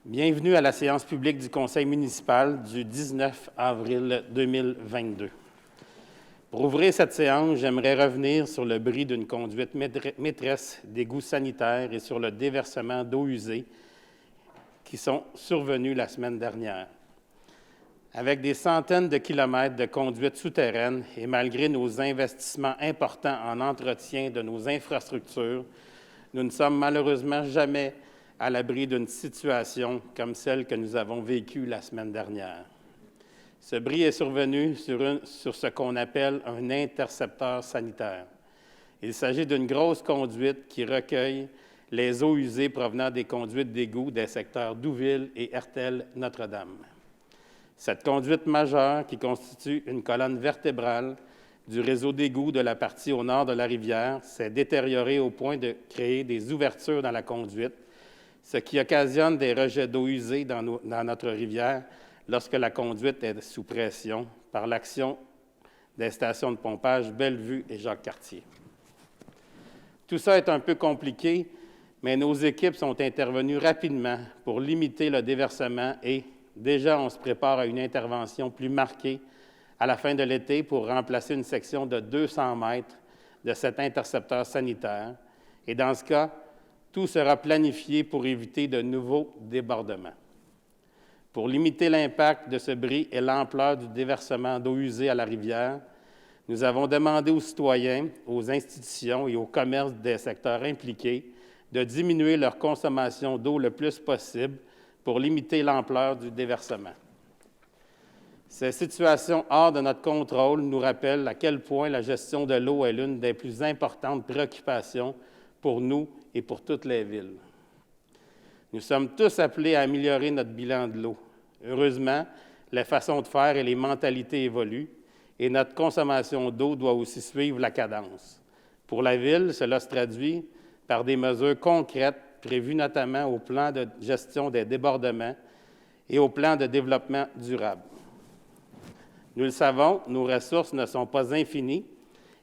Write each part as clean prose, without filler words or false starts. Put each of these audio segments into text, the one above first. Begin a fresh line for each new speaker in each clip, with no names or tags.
Bienvenue à la séance publique du Conseil municipal du 19 avril 2022. Pour ouvrir cette séance, j'aimerais revenir sur le bris d'une conduite maîtresse d'égouts sanitaires et sur le déversement d'eau usée qui sont survenus la semaine dernière. Avec des centaines de kilomètres de conduites souterraines et malgré nos investissements importants en entretien de nos infrastructures, nous ne sommes malheureusement jamais à l'abri d'une situation comme celle que nous avons vécue la semaine dernière. Ce bris est survenu sur ce qu'on appelle un intercepteur sanitaire. Il s'agit d'une grosse conduite qui recueille les eaux usées provenant des conduites d'égout des secteurs Douville et Hertel-Notre-Dame. Cette conduite majeure, qui constitue une colonne vertébrale du réseau d'égouts de la partie au nord de la rivière, s'est détériorée au point de créer des ouvertures dans la conduite, ce qui occasionne des rejets d'eau usée dans notre rivière lorsque la conduite est sous pression par l'action des stations de pompage Bellevue et Jacques-Cartier. Tout ça est un peu compliqué, mais nos équipes sont intervenues rapidement pour limiter le déversement et déjà on se prépare à une intervention plus marquée à la fin de l'été pour remplacer une section de 200 mètres de cet intercepteur sanitaire. Et dans ce cas, tout sera planifié pour éviter de nouveaux débordements. Pour limiter l'impact de ce bris et l'ampleur du déversement d'eau usée à la rivière, nous avons demandé aux citoyens, aux institutions et aux commerces des secteurs impliqués de diminuer leur consommation d'eau le plus possible pour limiter l'ampleur du déversement. Ces situations hors de notre contrôle nous rappellent à quel point la gestion de l'eau est l'une des plus importantes préoccupations pour nous et pour toutes les villes. Nous sommes tous appelés à améliorer notre bilan de l'eau. Heureusement, les façons de faire et les mentalités évoluent et notre consommation d'eau doit aussi suivre la cadence. Pour la Ville, cela se traduit par des mesures concrètes prévues notamment au plan de gestion des débordements et au plan de développement durable. Nous le savons, nos ressources ne sont pas infinies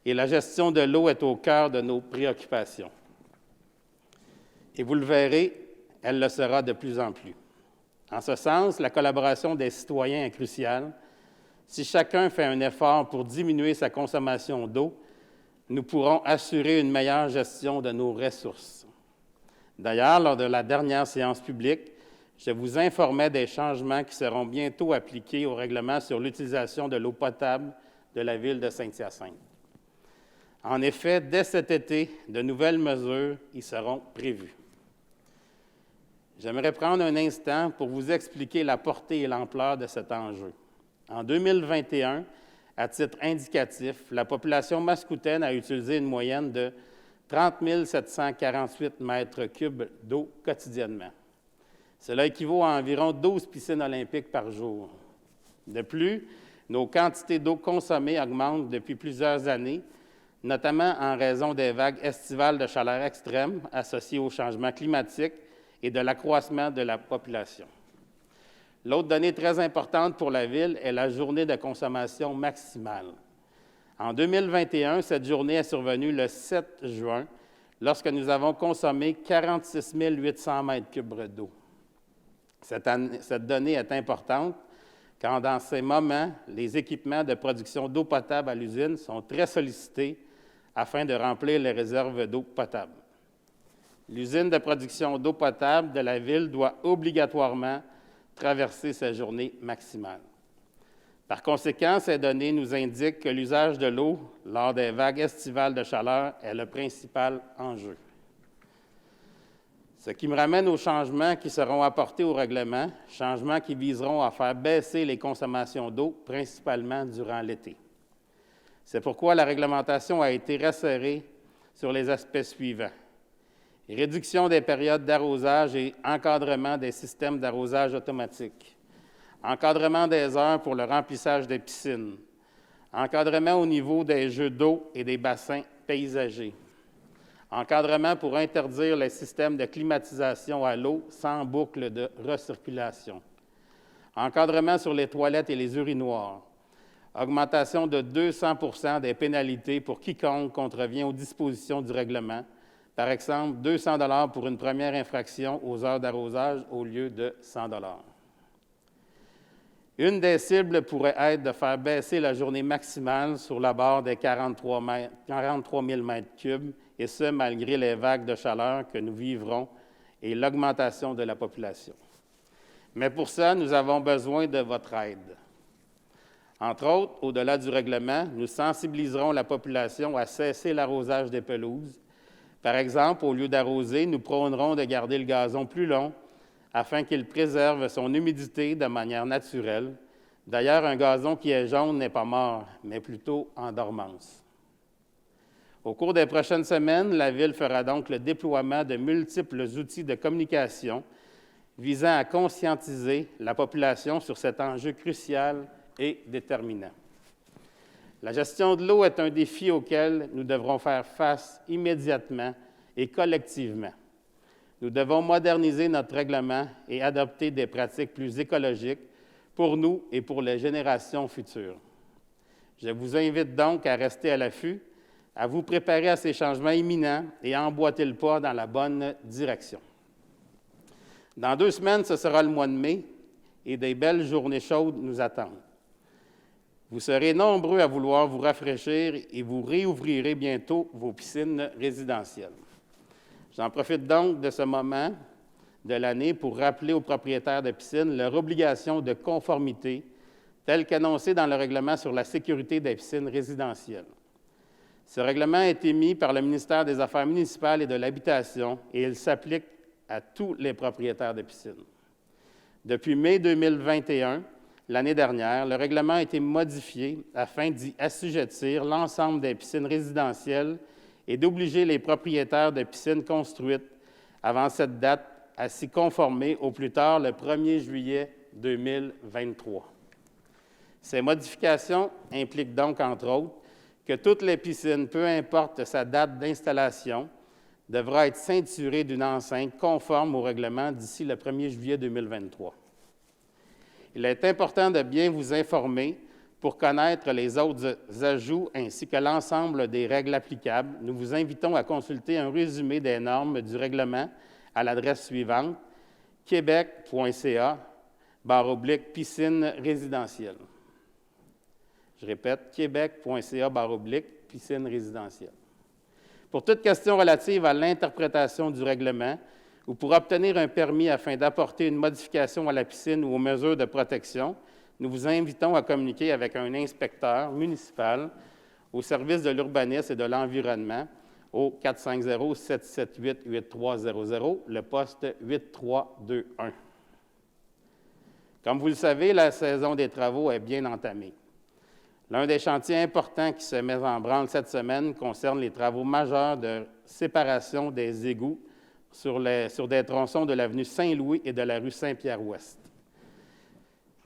et la gestion de l'eau est au cœur de nos préoccupations. Et vous le verrez, elle le sera de plus en plus. En ce sens, la collaboration des citoyens est cruciale. Si chacun fait un effort pour diminuer sa consommation d'eau, nous pourrons assurer une meilleure gestion de nos ressources. D'ailleurs, lors de la dernière séance publique, je vous informais des changements qui seront bientôt appliqués au règlement sur l'utilisation de l'eau potable de la Ville de Saint-Hyacinthe. En effet, dès cet été, de nouvelles mesures y seront prévues. J'aimerais prendre un instant pour vous expliquer la portée et l'ampleur de cet enjeu. En 2021, à titre indicatif, la population mascoutaine a utilisé une moyenne de 30 748 mètres cubes d'eau quotidiennement. Cela équivaut à environ 12 piscines olympiques par jour. De plus, nos quantités d'eau consommées augmentent depuis plusieurs années, notamment en raison des vagues estivales de chaleur extrême associées au changement climatique et de l'accroissement de la population. L'autre donnée très importante pour la Ville est la journée de consommation maximale. En 2021, cette journée est survenue le 7 juin, lorsque nous avons consommé 46 800 mètres cubes d'eau. Cette donnée est importante, car dans ces moments, les équipements de production d'eau potable à l'usine sont très sollicités afin de remplir les réserves d'eau potable. L'usine de production d'eau potable de la Ville doit obligatoirement traverser sa journée maximale. Par conséquent, ces données nous indiquent que l'usage de l'eau lors des vagues estivales de chaleur est le principal enjeu. Ce qui me ramène aux changements qui seront apportés au règlement, changements qui viseront à faire baisser les consommations d'eau, principalement durant l'été. C'est pourquoi la réglementation a été resserrée sur les aspects suivants. Réduction des périodes d'arrosage et encadrement des systèmes d'arrosage automatique. Encadrement des heures pour le remplissage des piscines. Encadrement au niveau des jeux d'eau et des bassins paysagers. Encadrement pour interdire les systèmes de climatisation à l'eau sans boucle de recirculation. Encadrement sur les toilettes et les urinoirs. Augmentation de 200 % des pénalités pour quiconque contrevient aux dispositions du règlement, Par exemple, 200 $ pour une première infraction aux heures d'arrosage au lieu de 100 $. Une des cibles pourrait être de faire baisser la journée maximale sur la barre des 43 000 mètres cubes, et ce, malgré les vagues de chaleur que nous vivrons et l'augmentation de la population. Mais pour ça, nous avons besoin de votre aide. Entre autres, au-delà du règlement, nous sensibiliserons la population à cesser l'arrosage des pelouses. Par exemple, au lieu d'arroser, nous prônerons de garder le gazon plus long afin qu'il préserve son humidité de manière naturelle. D'ailleurs, un gazon qui est jaune n'est pas mort, mais plutôt en dormance. Au cours des prochaines semaines, la Ville fera donc le déploiement de multiples outils de communication visant à conscientiser la population sur cet enjeu crucial et déterminant. La gestion de l'eau est un défi auquel nous devrons faire face immédiatement et collectivement. Nous devons moderniser notre règlement et adopter des pratiques plus écologiques pour nous et pour les générations futures. Je vous invite donc à rester à l'affût, à vous préparer à ces changements imminents et à emboîter le pas dans la bonne direction. Dans 2 semaines, ce sera le mois de mai et des belles journées chaudes nous attendent. Vous serez nombreux à vouloir vous rafraîchir et vous réouvrirez bientôt vos piscines résidentielles. J'en profite donc de ce moment de l'année pour rappeler aux propriétaires de piscines leur obligation de conformité telle qu'annoncée dans le règlement sur la sécurité des piscines résidentielles. Ce règlement a été émis par le ministère des Affaires municipales et de l'Habitation et il s'applique à tous les propriétaires de piscines. Depuis mai 2021, l'année dernière, le règlement a été modifié afin d'y assujettir l'ensemble des piscines résidentielles et d'obliger les propriétaires de piscines construites avant cette date à s'y conformer au plus tard le 1er juillet 2023. Ces modifications impliquent donc, entre autres, que toutes les piscines, peu importe sa date d'installation, devront être ceinturées d'une enceinte conforme au règlement d'ici le 1er juillet 2023. Il est important de bien vous informer pour connaître les autres ajouts ainsi que l'ensemble des règles applicables. Nous vous invitons à consulter un résumé des normes du règlement à l'adresse suivante, québec.ca/piscine résidentielle. Je répète, québec.ca/piscine résidentielle. Pour toute question relative à l'interprétation du règlement ou pour obtenir un permis afin d'apporter une modification à la piscine ou aux mesures de protection, nous vous invitons à communiquer avec un inspecteur municipal au service de l'urbanisme et de l'environnement au 450-778-8300, le poste 8321. Comme vous le savez, la saison des travaux est bien entamée. L'un des chantiers importants qui se met en branle cette semaine concerne les travaux majeurs de séparation des égouts sur des tronçons de l'avenue Saint-Louis et de la rue Saint-Pierre-Ouest.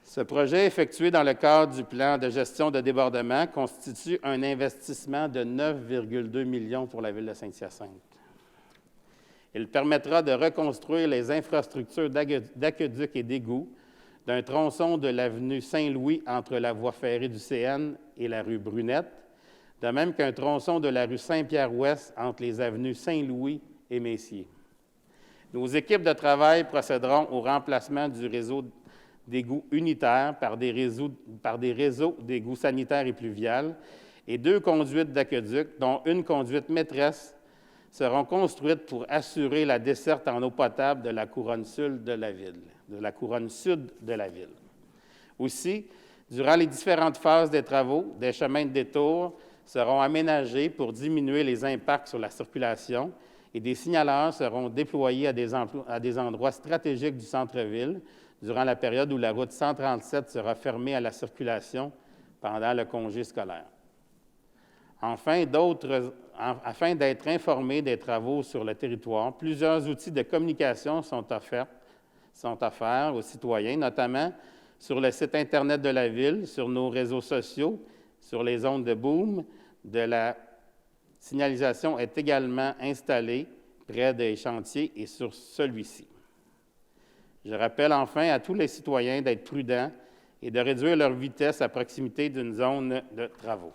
Ce projet, effectué dans le cadre du plan de gestion de débordement, constitue un investissement de 9,2 millions pour la Ville de Saint-Hyacinthe. Il permettra de reconstruire les infrastructures d'aqueducs et d'égouts d'un tronçon de l'avenue Saint-Louis entre la voie ferrée du CN et la rue Brunette, de même qu'un tronçon de la rue Saint-Pierre-Ouest entre les avenues Saint-Louis et Messier. Nos équipes de travail procéderont au remplacement du réseau d'égouts unitaires par des réseaux d'égouts sanitaires et pluviales et 2 conduites d'aqueduc, dont une conduite maîtresse, seront construites pour assurer la desserte en eau potable de la couronne sud de la ville. Aussi, durant les différentes phases des travaux, des chemins de détour seront aménagés pour diminuer les impacts sur la circulation et des signaleurs seront déployés à des endroits stratégiques du centre-ville durant la période où la route 137 sera fermée à la circulation pendant le congé scolaire. Enfin, afin d'être informés des travaux sur le territoire, plusieurs outils de communication sont offerts aux citoyens, notamment sur le site Internet de la Ville, sur nos réseaux sociaux, sur les ondes de boom. De la signalisation est également installée près des chantiers et sur celui-ci. Je rappelle enfin à tous les citoyens d'être prudents et de réduire leur vitesse à proximité d'une zone de travaux.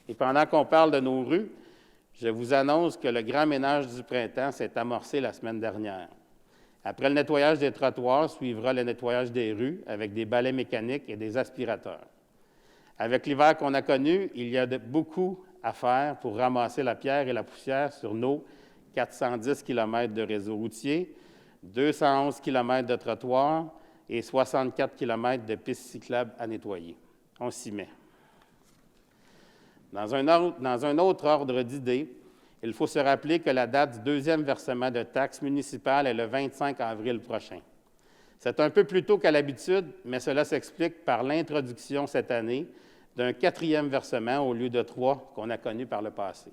Et pendant qu'on parle de nos rues, Je vous annonce que le grand ménage du printemps s'est amorcé la semaine dernière. Après le nettoyage des trottoirs, suivra le nettoyage des rues avec des balais mécaniques et des aspirateurs. Avec l'hiver qu'on a connu, il y a beaucoup à faire pour ramasser la pierre et la poussière sur nos 410 km de réseau routier, 211 km de trottoirs et 64 km de pistes cyclables à nettoyer. On s'y met. Dans un autre ordre d'idées, il faut se rappeler que la date du deuxième versement de taxes municipales est le 25 avril prochain. C'est un peu plus tôt qu'à l'habitude, mais cela s'explique par l'introduction cette année d'un 4e versement au lieu de 3 qu'on a connu par le passé.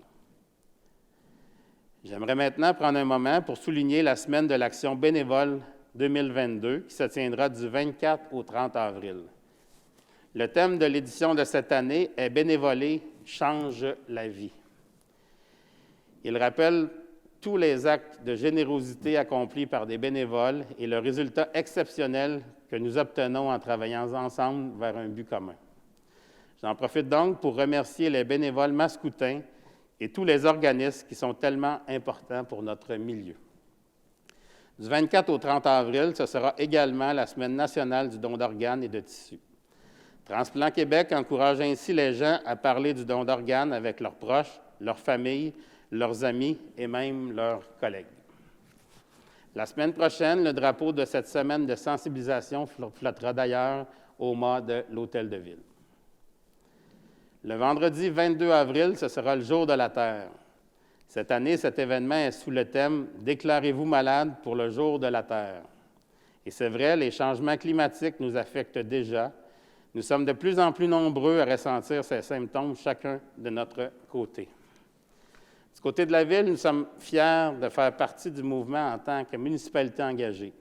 J'aimerais maintenant prendre un moment pour souligner la semaine de l'Action bénévole 2022 qui se tiendra du 24 au 30 avril. Le thème de l'édition de cette année est « Bénévoler change la vie ». Il rappelle tous les actes de générosité accomplis par des bénévoles et le résultat exceptionnel que nous obtenons en travaillant ensemble vers un but commun. J'en profite donc pour remercier les bénévoles mascoutins et tous les organismes qui sont tellement importants pour notre milieu. Du 24 au 30 avril, ce sera également la Semaine nationale du don d'organes et de tissus. Transplant Québec encourage ainsi les gens à parler du don d'organes avec leurs proches, leurs familles, leurs amis et même leurs collègues. La semaine prochaine, le drapeau de cette semaine de sensibilisation flottera d'ailleurs au mât de l'Hôtel de Ville. Le vendredi 22 avril, ce sera le Jour de la Terre. Cette année, cet événement est sous le thème « Déclarez-vous malade pour le Jour de la Terre ». Et c'est vrai, les changements climatiques nous affectent déjà. Nous sommes de plus en plus nombreux à ressentir ces symptômes, chacun de notre côté. Du côté de la Ville, nous sommes fiers de faire partie du mouvement en tant que municipalité engagée.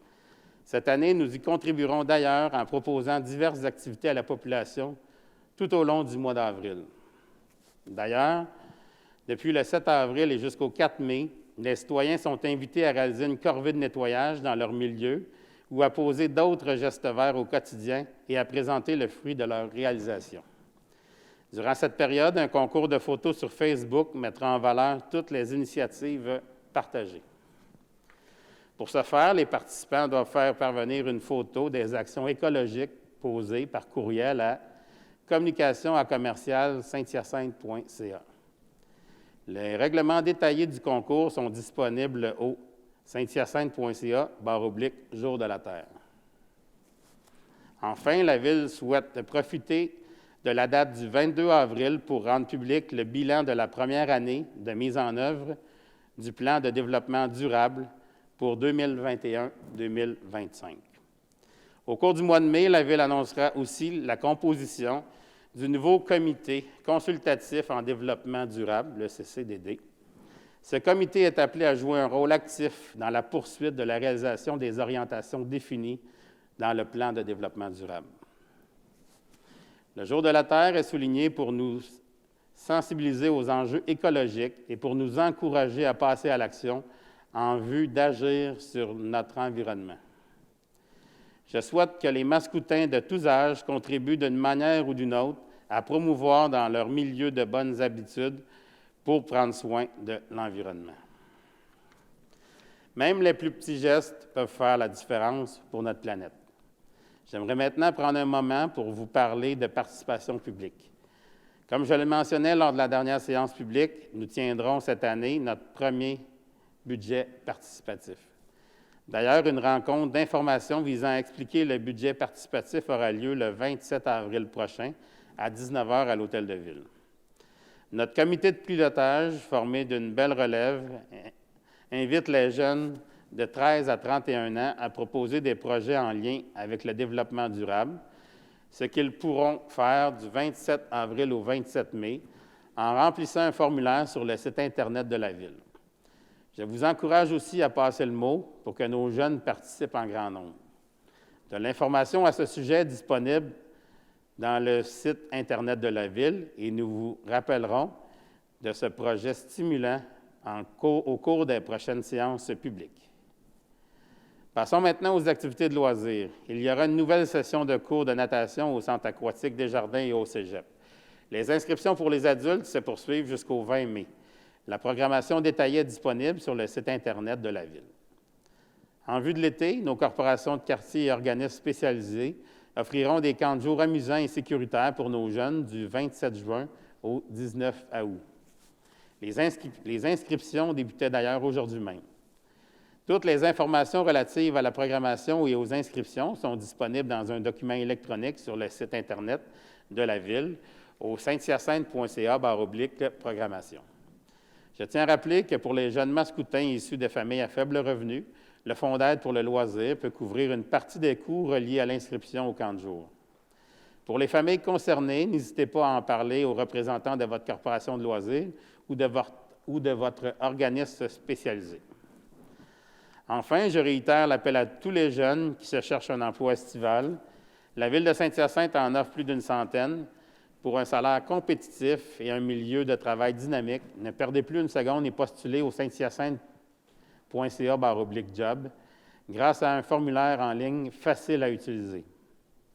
Cette année, nous y contribuerons d'ailleurs en proposant diverses activités à la population tout au long du mois d'avril. D'ailleurs, depuis le 7 avril et jusqu'au 4 mai, les citoyens sont invités à réaliser une corvée de nettoyage dans leur milieu ou à poser d'autres gestes verts au quotidien et à présenter le fruit de leur réalisation. Durant cette période, un concours de photos sur Facebook mettra en valeur toutes les initiatives partagées. Pour ce faire, les participants doivent faire parvenir une photo des actions écologiques posées par courriel à communication@commercial-saint-hyacinthe.ca. Les règlements détaillés du concours sont disponibles au sainthyacinthe.ca/Jour de la Terre. Enfin, la Ville souhaite profiter de la date du 22 avril pour rendre public le bilan de la première année de mise en œuvre du plan de développement durable pour 2021-2025. Au cours du mois de mai, la Ville annoncera aussi la composition du nouveau comité consultatif en développement durable, le CCDD. Ce comité est appelé à jouer un rôle actif dans la poursuite de la réalisation des orientations définies dans le plan de développement durable. Le Jour de la Terre est souligné pour nous sensibiliser aux enjeux écologiques et pour nous encourager à passer à l'action en vue d'agir sur notre environnement. Je souhaite que les mascoutins de tous âges contribuent d'une manière ou d'une autre à promouvoir dans leur milieu de bonnes habitudes pour prendre soin de l'environnement. Même les plus petits gestes peuvent faire la différence pour notre planète. J'aimerais maintenant prendre un moment pour vous parler de participation publique. Comme je le mentionnais lors de la dernière séance publique, nous tiendrons cette année notre premier budget participatif. D'ailleurs, une rencontre d'information visant à expliquer le budget participatif aura lieu le 27 avril prochain à 19h à l'Hôtel de Ville. Notre comité de pilotage, formé d'une belle relève, invite les jeunes de 13 à 31 ans à proposer des projets en lien avec le développement durable, ce qu'ils pourront faire du 27 avril au 27 mai en remplissant un formulaire sur le site Internet de la Ville. Je vous encourage aussi à passer le mot pour que nos jeunes participent en grand nombre. De l'information à ce sujet est disponible dans le site Internet de la Ville et nous vous rappellerons de ce projet stimulant au cours des prochaines séances publiques. Passons maintenant aux activités de loisirs. Il y aura une nouvelle session de cours de natation au Centre aquatique Desjardins et au Cégep. Les inscriptions pour les adultes se poursuivent jusqu'au 20 mai. La programmation détaillée est disponible sur le site Internet de la Ville. En vue de l'été, nos corporations de quartier et organismes spécialisés offriront des camps de jour amusants et sécuritaires pour nos jeunes du 27 juin au 19 août. Les inscriptions débutaient d'ailleurs aujourd'hui même. Toutes les informations relatives à la programmation et aux inscriptions sont disponibles dans un document électronique sur le site Internet de la Ville au saint-hyacinthe.ca/programmation. Je tiens à rappeler que pour les jeunes mascoutins issus de familles à faible revenu, le Fonds d'aide pour le loisir peut couvrir une partie des coûts reliés à l'inscription au camp de jour. Pour les familles concernées, n'hésitez pas à en parler aux représentants de votre corporation de loisirs ou de votre organisme spécialisé. Enfin, je réitère l'appel à tous les jeunes qui se cherchent un emploi estival. La Ville de Saint-Hyacinthe en offre plus d'une centaine pour un salaire compétitif et un milieu de travail dynamique. Ne perdez plus une seconde et postulez au saint-hyacinthe.ca/job grâce à un formulaire en ligne facile à utiliser.